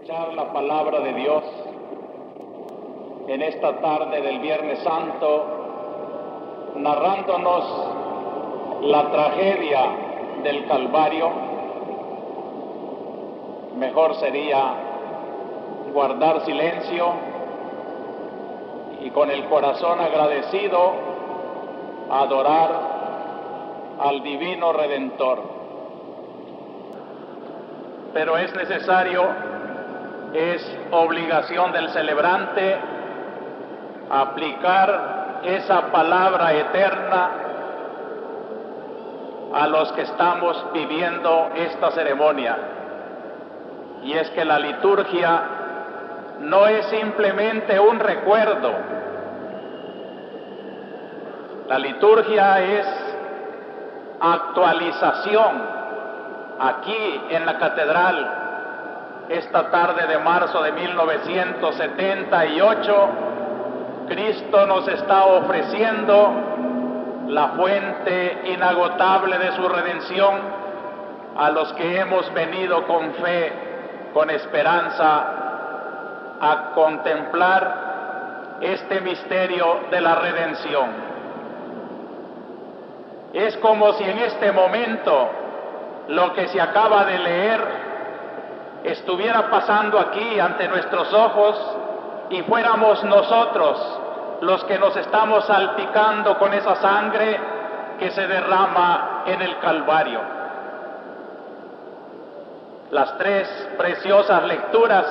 Escuchar la palabra de Dios en esta tarde del Viernes Santo, narrándonos la tragedia del Calvario. Mejor sería guardar silencio y con el corazón agradecido adorar al Divino Redentor. Pero es necesario, es obligación del celebrante aplicar esa palabra eterna a los que estamos viviendo esta ceremonia. Y es que la liturgia no es simplemente un recuerdo. La liturgia es actualización. Aquí en la catedral, esta tarde de marzo de 1978, Cristo nos está ofreciendo la fuente inagotable de su redención a los que hemos venido con fe, con esperanza, a contemplar este misterio de la redención. Es como si en este momento lo que se acaba de leer estuviera pasando aquí ante nuestros ojos y fuéramos nosotros los que nos estamos salpicando con esa sangre que se derrama en el Calvario. Las tres preciosas lecturas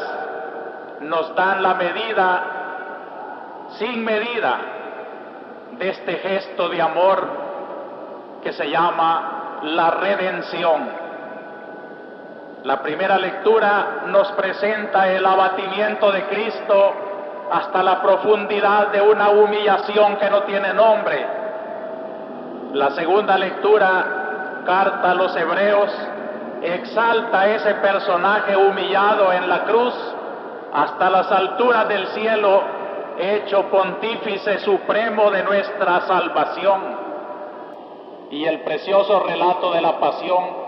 nos dan la medida, sin medida, de este gesto de amor que se llama la redención. La primera lectura nos presenta el abatimiento de Cristo hasta la profundidad de una humillación que no tiene nombre. La segunda lectura, carta a los Hebreos, exalta a ese personaje humillado en la cruz hasta las alturas del cielo, hecho pontífice supremo de nuestra salvación. Y el precioso relato de la pasión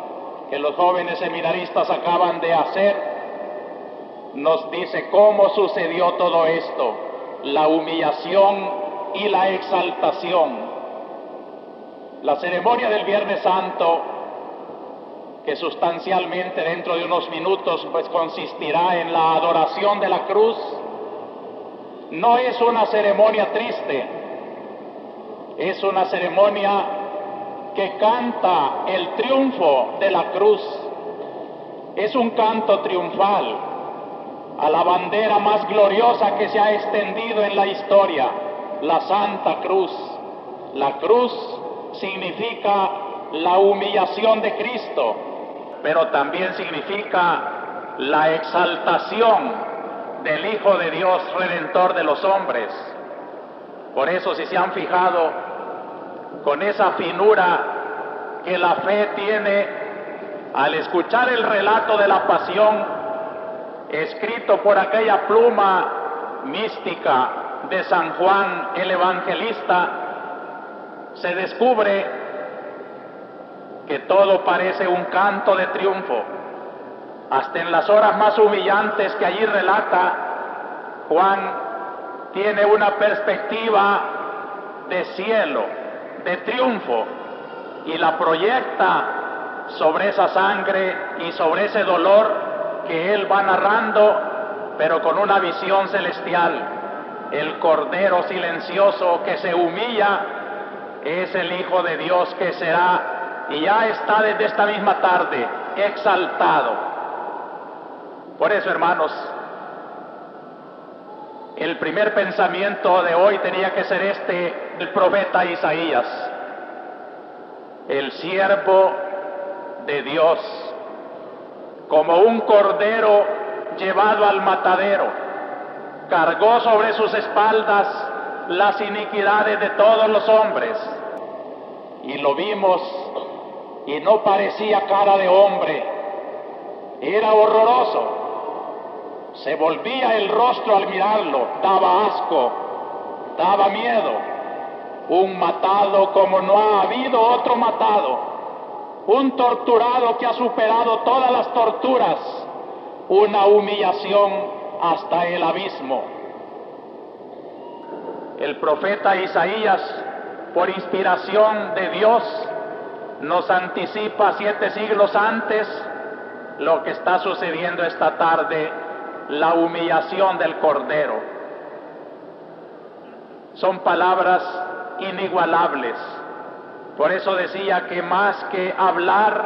que los jóvenes seminaristas acaban de hacer, nos dice cómo sucedió todo esto, la humillación y la exaltación. La ceremonia del Viernes Santo, que sustancialmente dentro de unos minutos pues consistirá en la adoración de la cruz, no es una ceremonia triste, es una ceremonia que canta el triunfo de la cruz. Es un canto triunfal a la bandera más gloriosa que se ha extendido en la historia, la Santa Cruz. La cruz significa la humillación de Cristo, pero también significa la exaltación del Hijo de Dios, Redentor de los hombres. Por eso, si se han fijado, con esa finura que la fe tiene al escuchar el relato de la pasión, escrito por aquella pluma mística de San Juan el Evangelista, se descubre que todo parece un canto de triunfo. Hasta en las horas más humillantes que allí relata, Juan tiene una perspectiva de cielo, de triunfo, y la proyecta sobre esa sangre y sobre ese dolor que él va narrando, pero con una visión celestial. El Cordero silencioso que se humilla es el Hijo de Dios que será, y ya está desde esta misma tarde, exaltado. Por eso, hermanos, el primer pensamiento de hoy tenía que ser este del profeta Isaías. El siervo de Dios, como un cordero llevado al matadero, cargó sobre sus espaldas las iniquidades de todos los hombres. Y lo vimos, y no parecía cara de hombre, era horroroso. Se volvía el rostro al mirarlo, daba asco, daba miedo. Un matado como no ha habido otro matado, un torturado que ha superado todas las torturas, una humillación hasta el abismo. El profeta Isaías, por inspiración de Dios, nos anticipa 7 siglos antes lo que está sucediendo esta tarde, la humillación del Cordero. Son palabras inigualables. Por eso decía que más que hablar,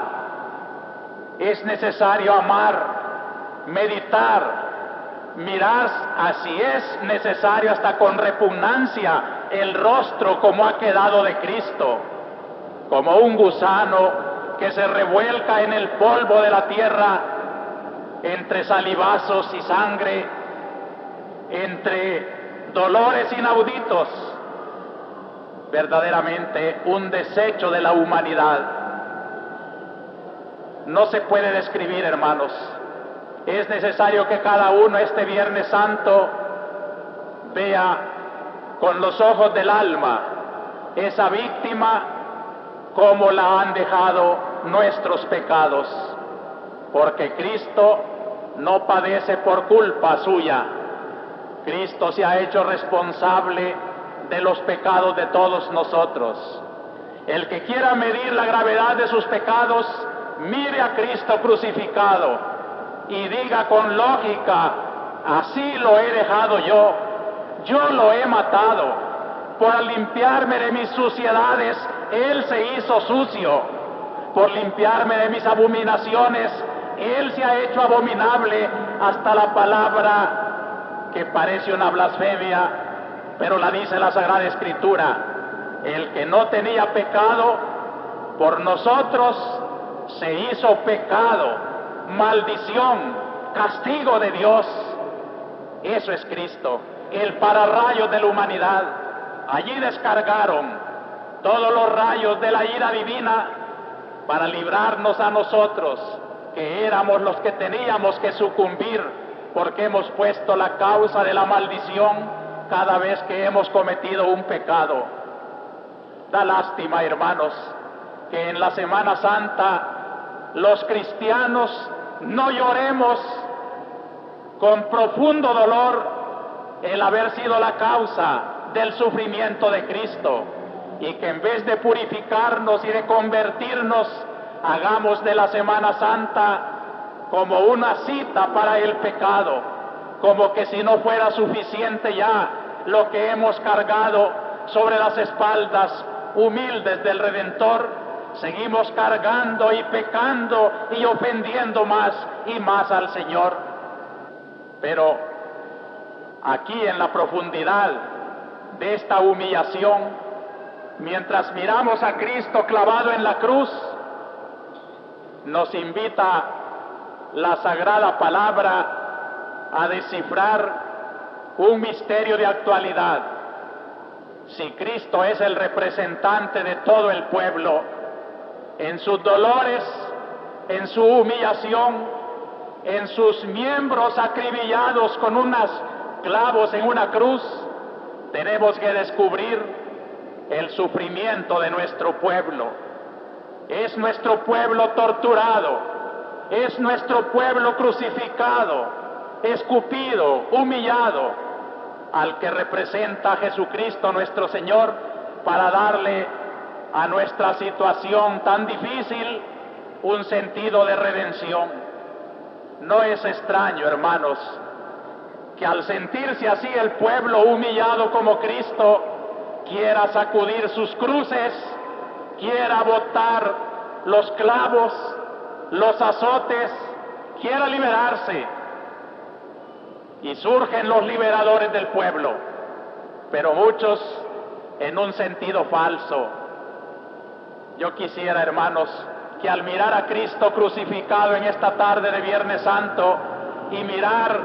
es necesario amar, meditar, mirar, así es necesario hasta con repugnancia el rostro como ha quedado de Cristo, como un gusano que se revuelca en el polvo de la tierra, entre salivazos y sangre, entre dolores inauditos, verdaderamente un desecho de la humanidad. No se puede describir, hermanos. Es necesario que cada uno este Viernes Santo vea con los ojos del alma esa víctima, como la han dejado nuestros pecados, porque Cristo no padece por culpa suya. Cristo se ha hecho responsable de los pecados de todos nosotros. El que quiera medir la gravedad de sus pecados, mire a Cristo crucificado y diga con lógica: así lo he dejado yo lo he matado. Por limpiarme de mis suciedades, Él se hizo sucio. Por limpiarme de mis abominaciones, Él se ha hecho abominable. Hasta la palabra que parece una blasfemia, pero la dice la Sagrada Escritura: el que no tenía pecado, por nosotros se hizo pecado, maldición, castigo de Dios. Eso es Cristo, el pararrayos de la humanidad. Allí descargaron todos los rayos de la ira divina para librarnos a nosotros, que éramos los que teníamos que sucumbir, porque hemos puesto la causa de la maldición cada vez que hemos cometido un pecado. Da lástima, hermanos, que en la Semana Santa los cristianos no lloremos con profundo dolor el haber sido la causa del sufrimiento de Cristo, y que en vez de purificarnos y de convertirnos, hagamos de la Semana Santa como una cita para el pecado, como que si no fuera suficiente ya lo que hemos cargado sobre las espaldas humildes del Redentor, seguimos cargando y pecando y ofendiendo más y más al Señor. Pero aquí en la profundidad de esta humillación, mientras miramos a Cristo clavado en la cruz, nos invita la Sagrada Palabra a descifrar un misterio de actualidad. Si Cristo es el representante de todo el pueblo, en sus dolores, en su humillación, en sus miembros acribillados con unos clavos en una cruz, tenemos que descubrir el sufrimiento de nuestro pueblo. Es nuestro pueblo torturado, es nuestro pueblo crucificado, escupido, humillado, al que representa a Jesucristo nuestro Señor, para darle a nuestra situación tan difícil un sentido de redención. No es extraño, hermanos, que al sentirse así el pueblo humillado como Cristo, quiera sacudir sus cruces, quiera botar los clavos, los azotes, quiera liberarse. Y surgen los liberadores del pueblo, pero muchos en un sentido falso. Yo quisiera, hermanos, que al mirar a Cristo crucificado en esta tarde de Viernes Santo y mirar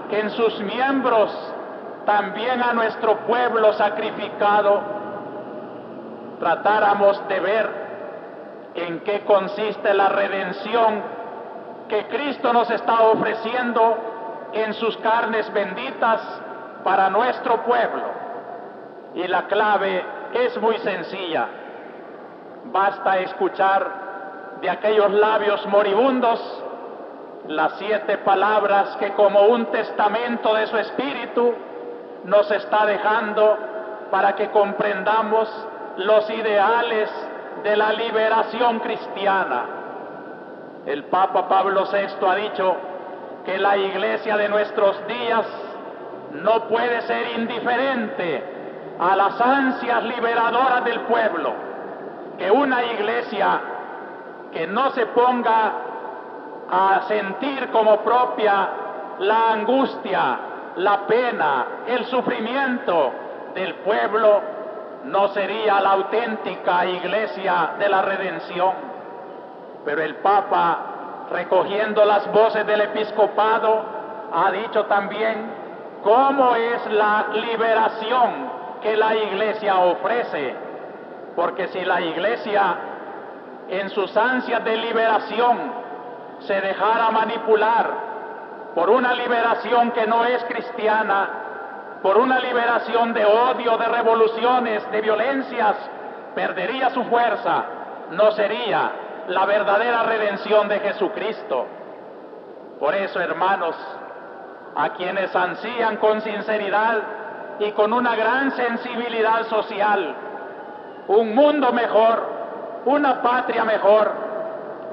que en sus miembros también a nuestro pueblo sacrificado, tratáramos de ver en qué consiste la redención que Cristo nos está ofreciendo en sus carnes benditas para nuestro pueblo. Y la clave es muy sencilla. Basta escuchar de aquellos labios moribundos las 7 palabras que como un testamento de su espíritu nos está dejando para que comprendamos los ideales de la liberación cristiana. El Papa Pablo VI ha dicho que la Iglesia de nuestros días no puede ser indiferente a las ansias liberadoras del pueblo, que una Iglesia que no se ponga a sentir como propia la angustia, la pena, el sufrimiento del pueblo, no sería la auténtica Iglesia de la redención. Pero el Papa, recogiendo las voces del episcopado, ha dicho también cómo es la liberación que la Iglesia ofrece, porque si la Iglesia en sus ansias de liberación se dejara manipular por una liberación que no es cristiana, por una liberación de odio, de revoluciones, de violencias, perdería su fuerza, no sería la verdadera redención de Jesucristo. Por eso, hermanos, a quienes ansían con sinceridad y con una gran sensibilidad social un mundo mejor, una patria mejor,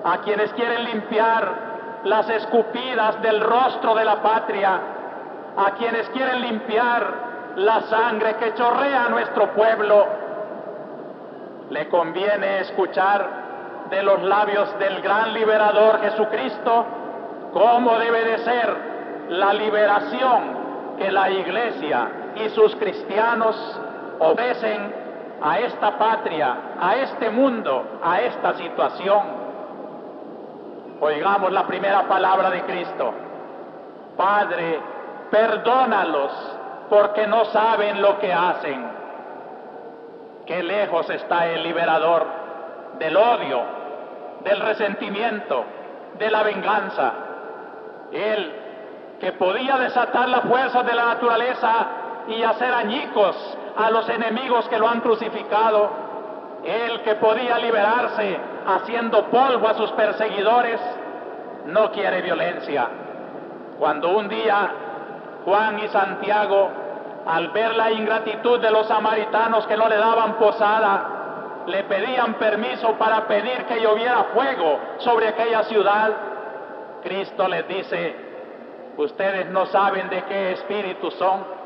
a quienes quieren limpiar las escupidas del rostro de la patria, a quienes quieren limpiar la sangre que chorrea a nuestro pueblo, le conviene escuchar de los labios del gran liberador Jesucristo cómo debe de ser la liberación que la Iglesia y sus cristianos ofrecen a esta patria, a este mundo, a esta situación. Oigamos la primera palabra de Cristo: Padre, perdónalos, porque no saben lo que hacen. Qué lejos está el liberador del odio, del resentimiento, de la venganza. Él, que podía desatar las fuerzas de la naturaleza y hacer añicos a los enemigos que lo han crucificado, él que podía liberarse haciendo polvo a sus perseguidores, no quiere violencia. Cuando un día Juan y Santiago, al ver la ingratitud de los samaritanos que no le daban posada, le pedían permiso para pedir que lloviera fuego sobre aquella ciudad, Cristo les dice: ustedes no saben de qué espíritu son.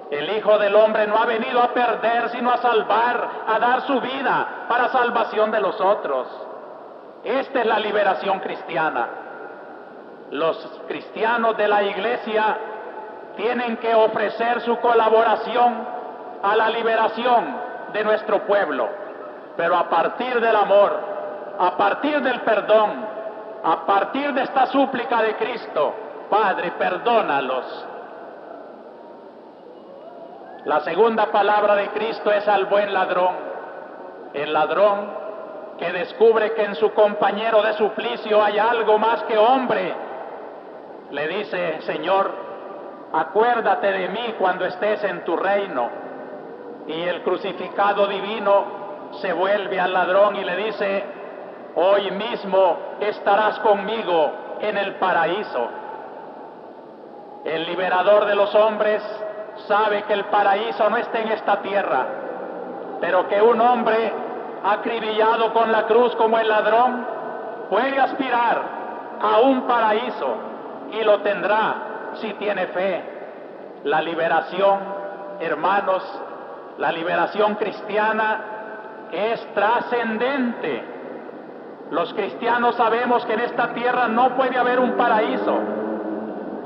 El Hijo del Hombre no ha venido a perder, sino a salvar, a dar su vida para salvación de los otros. Esta es la liberación cristiana. Los cristianos de la Iglesia tienen que ofrecer su colaboración a la liberación de nuestro pueblo, pero a partir del amor, a partir del perdón, a partir de esta súplica de Cristo: Padre, perdónalos. La segunda palabra de Cristo es al buen ladrón, el ladrón que descubre que en su compañero de suplicio hay algo más que hombre. Le dice: Señor, acuérdate de mí cuando estés en tu reino. Y el crucificado divino se vuelve al ladrón y le dice: hoy mismo estarás conmigo en el paraíso. El liberador de los hombres sabe que el paraíso no está en esta tierra, pero que un hombre acribillado con la cruz como el ladrón puede aspirar a un paraíso, y lo tendrá si tiene fe. La liberación, hermanos, la liberación cristiana es trascendente. Los cristianos sabemos que en esta tierra no puede haber un paraíso.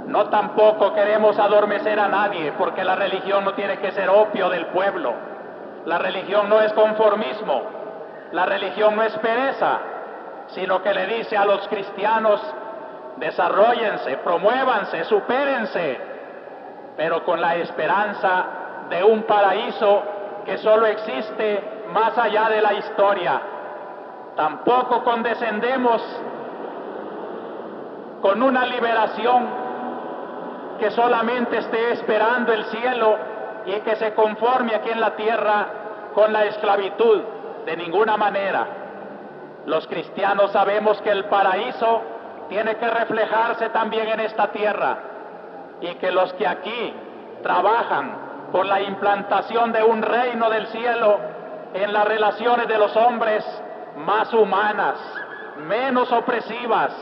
No tampoco queremos adormecer a nadie, porque la religión no tiene que ser opio del pueblo. La religión no es conformismo, la religión no es pereza, sino que le dice a los cristianos: desarróllense, promuévanse, supérense, pero con la esperanza de un paraíso que solo existe más allá de la historia. Tampoco condescendemos con una liberación que solamente esté esperando el cielo y que se conforme aquí en la tierra con la esclavitud. De ninguna manera. Los cristianos sabemos que el paraíso tiene que reflejarse también en esta tierra, y que los que aquí trabajan por la implantación de un reino del cielo en las relaciones de los hombres más humanas, menos opresivas,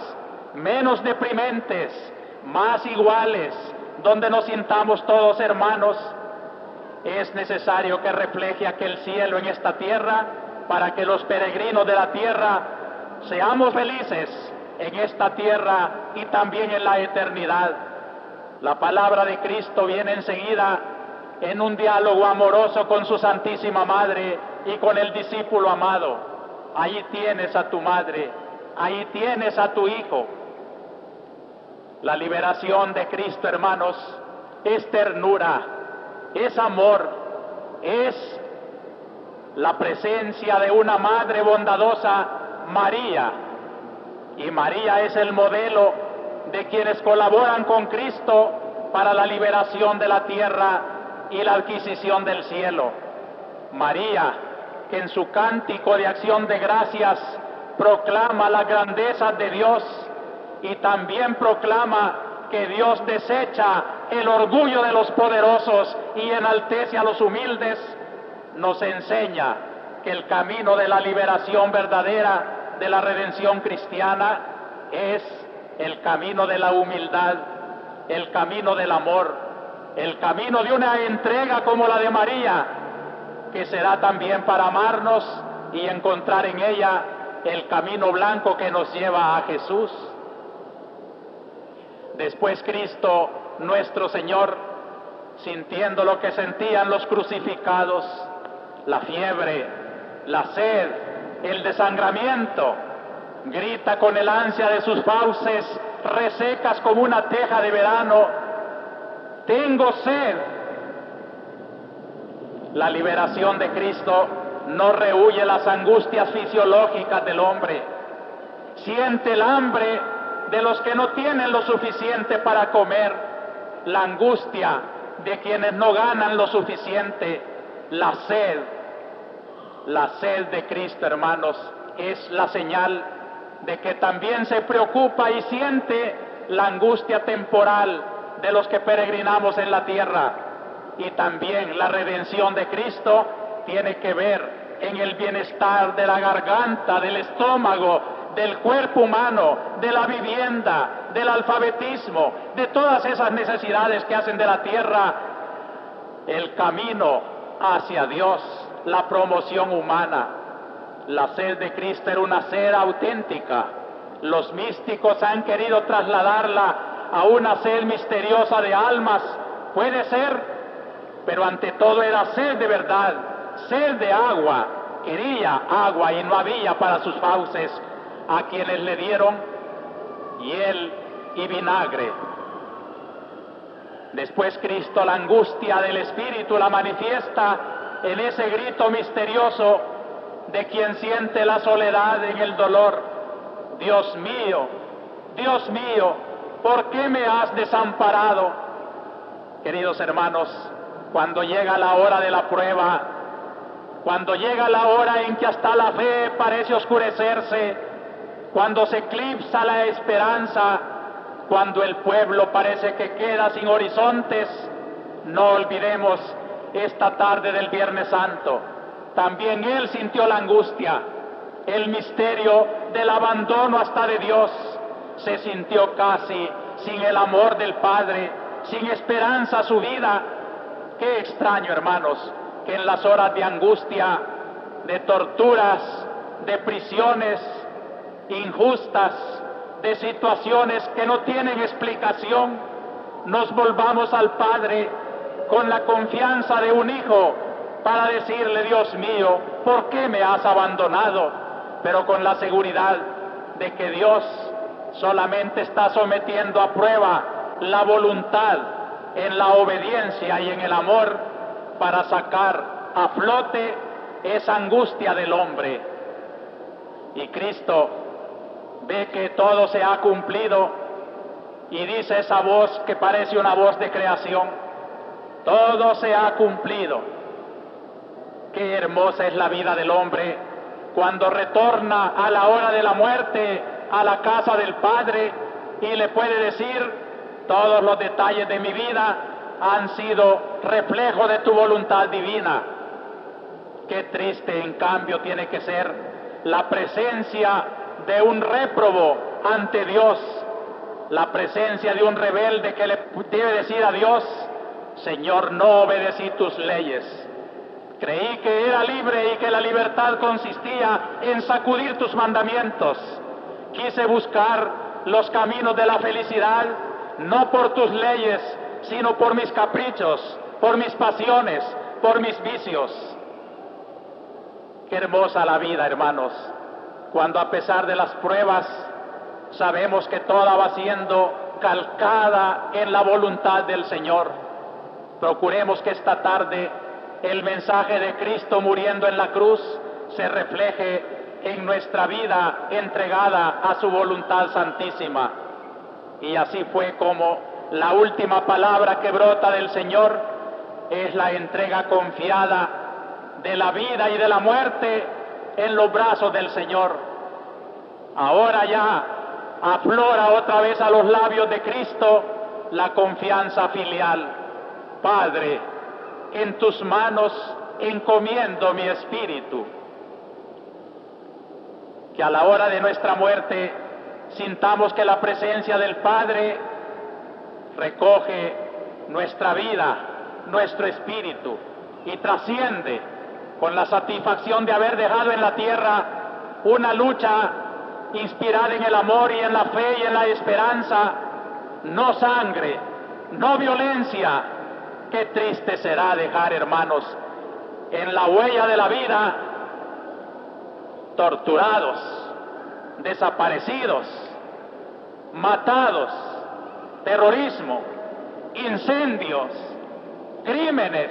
menos deprimentes, más iguales, donde nos sintamos todos hermanos, es necesario que refleje aquel cielo en esta tierra para que los peregrinos de la tierra seamos felices en esta tierra y también en la eternidad. La palabra de Cristo viene enseguida en un diálogo amoroso con su Santísima Madre y con el discípulo amado. Ahí tienes a tu madre, ahí tienes a tu hijo. La liberación de Cristo, hermanos, es ternura, es amor, es la presencia de una madre bondadosa, María. Y María es el modelo de quienes colaboran con Cristo para la liberación de la tierra y la adquisición del cielo. María, que en su cántico de acción de gracias proclama la grandeza de Dios y también proclama que Dios desecha el orgullo de los poderosos y enaltece a los humildes, nos enseña que el camino de la liberación verdadera, de la redención cristiana, es el camino de la humildad, el camino del amor, el camino de una entrega como la de María, que será también para amarnos y encontrar en ella el camino blanco que nos lleva a Jesús. Después Cristo, nuestro Señor, sintiendo lo que sentían los crucificados, la fiebre, la sed, el desangramiento, grita con el ansia de sus fauces resecas como una teja de verano: tengo sed. La liberación de Cristo no rehúye las angustias fisiológicas del hombre. Siente el hambre de los que no tienen lo suficiente para comer, la angustia de quienes no ganan lo suficiente, la sed de Cristo, hermanos, es la señal de que también se preocupa y siente la angustia temporal de los que peregrinamos en la tierra. Y también la redención de Cristo tiene que ver en el bienestar de la garganta, del estómago, del cuerpo humano, de la vivienda, del alfabetismo, de todas esas necesidades que hacen de la tierra el camino hacia Dios, la promoción humana. La sed de Cristo era una sed auténtica. Los místicos han querido trasladarla a una sed misteriosa de almas. Puede ser, pero ante todo era sed de verdad, sed de agua. Quería agua y no había para sus fauces, a quienes le dieron hiel y vinagre. Después Cristo la angustia del Espíritu la manifiesta en ese grito misterioso de quien siente la soledad en el dolor: Dios mío, ¿por qué me has desamparado? Queridos hermanos, cuando llega la hora de la prueba, cuando llega la hora en que hasta la fe parece oscurecerse, cuando se eclipsa la esperanza, cuando el pueblo parece que queda sin horizontes, no olvidemos esta tarde del Viernes Santo. También él sintió la angustia, el misterio del abandono hasta de Dios. Se sintió casi sin el amor del Padre, sin esperanza su vida. Qué extraño, hermanos, que en las horas de angustia, de torturas, de prisiones injustas, de situaciones que no tienen explicación, nos volvamos al Padre con la confianza de un hijo para decirle: Dios mío, ¿por qué me has abandonado? Pero con la seguridad de que Dios solamente está sometiendo a prueba la voluntad en la obediencia y en el amor para sacar a flote esa angustia del hombre. Y Cristo ve que todo se ha cumplido y dice esa voz que parece una voz de creación: todo se ha cumplido. Qué hermosa es la vida del hombre cuando retorna a la hora de la muerte a la casa del Padre y le puede decir: todos los detalles de mi vida han sido reflejo de tu voluntad divina. Qué triste, en cambio, tiene que ser la presencia de un réprobo ante Dios, la presencia de un rebelde que le debe decir a Dios: Señor, no obedecí tus leyes. Creí que era libre y que la libertad consistía en sacudir tus mandamientos. Quise buscar los caminos de la felicidad, no por tus leyes, sino por mis caprichos, por mis pasiones, por mis vicios. Qué hermosa la vida, hermanos, cuando a pesar de las pruebas sabemos que toda va siendo calcada en la voluntad del Señor. Procuremos que esta tarde el mensaje de Cristo muriendo en la cruz se refleje en nuestra vida entregada a su voluntad santísima. Y así fue como la última palabra que brota del Señor es la entrega confiada de la vida y de la muerte en los brazos del Señor. Ahora ya aflora otra vez a los labios de Cristo la confianza filial. Padre, en tus manos encomiendo mi espíritu. Que a la hora de nuestra muerte sintamos que la presencia del Padre recoge nuestra vida, nuestro espíritu, y trasciende con la satisfacción de haber dejado en la tierra una lucha inspirada en el amor y en la fe y en la esperanza. No sangre, no violencia. Qué triste será dejar, hermanos, en la huella de la vida torturados, desaparecidos, matados, terrorismo, incendios, crímenes.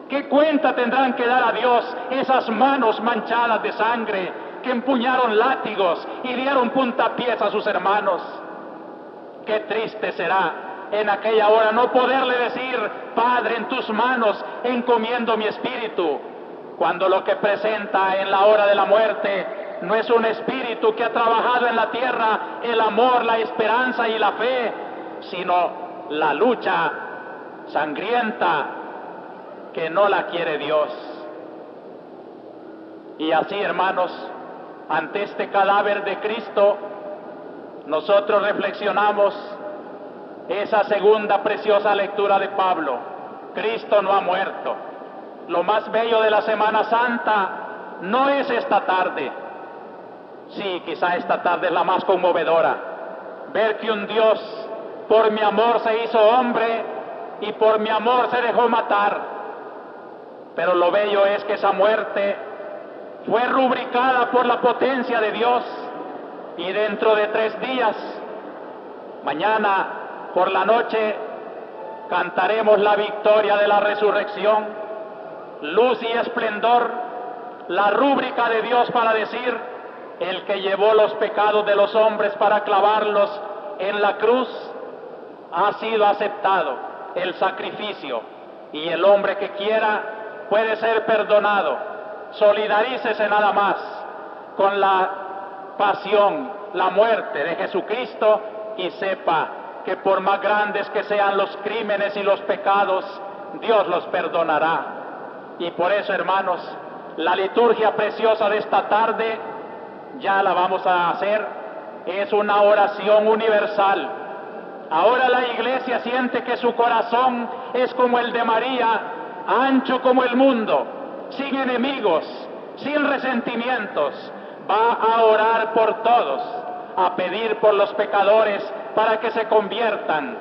¿Qué cuenta tendrán que dar a Dios esas manos manchadas de sangre que empuñaron látigos y dieron puntapiés a sus hermanos? Qué triste será en aquella hora no poderle decir: Padre, en tus manos encomiendo mi espíritu, cuando lo que presenta en la hora de la muerte no es un espíritu que ha trabajado en la tierra el amor, la esperanza y la fe, sino la lucha sangrienta que no la quiere Dios. Y así, hermanos, ante este cadáver de Cristo, nosotros reflexionamos esa segunda preciosa lectura de Pablo: Cristo no ha muerto. Lo más bello de la Semana Santa no es esta tarde. Sí, quizá esta tarde es la más conmovedora. Ver que un Dios por mi amor se hizo hombre y por mi amor se dejó matar. Pero lo bello es que esa muerte fue rubricada por la potencia de Dios, y dentro de 3 días, mañana por la noche, cantaremos la victoria de la resurrección, luz y esplendor, la rúbrica de Dios para decir: el que llevó los pecados de los hombres para clavarlos en la cruz, ha sido aceptado el sacrificio, y el hombre que quiera puede ser perdonado. Solidarícese nada más con la pasión, la muerte de Jesucristo, y sepa que por más grandes que sean los crímenes y los pecados, Dios los perdonará. Y por eso, hermanos, la liturgia preciosa de esta tarde, ya la vamos a hacer, es una oración universal. Ahora la Iglesia siente que su corazón es como el de María, ancho como el mundo, sin enemigos, sin resentimientos. Va a orar por todos, a pedir por los pecadores para que se conviertan,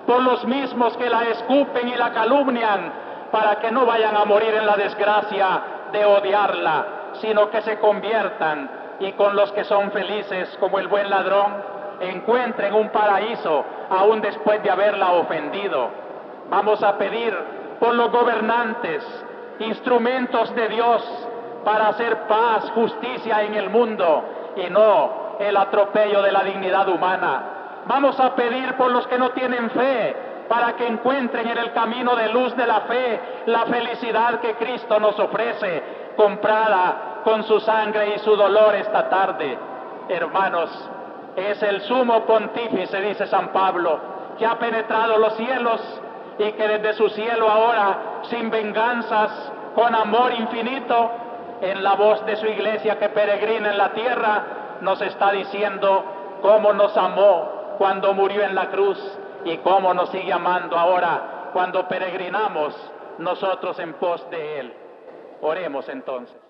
por los mismos que la escupen y la calumnian, para que no vayan a morir en la desgracia de odiarla, sino que se conviertan, y con los que son felices como el buen ladrón encuentren un paraíso aún después de haberla ofendido. Vamos a pedir por los gobernantes, instrumentos de Dios para hacer paz, justicia en el mundo y no el atropello de la dignidad humana. Vamos a pedir por los que no tienen fe, para que encuentren en el camino de luz de la fe la felicidad que Cristo nos ofrece, comprada con su sangre y su dolor esta tarde. Hermanos, es el sumo pontífice, dice San Pablo, que ha penetrado los cielos y que desde su cielo ahora, sin venganzas, con amor infinito, en la voz de su iglesia que peregrina en la tierra, nos está diciendo cómo nos amó cuando murió en la cruz y cómo nos sigue amando ahora cuando peregrinamos nosotros en pos de Él. Oremos entonces.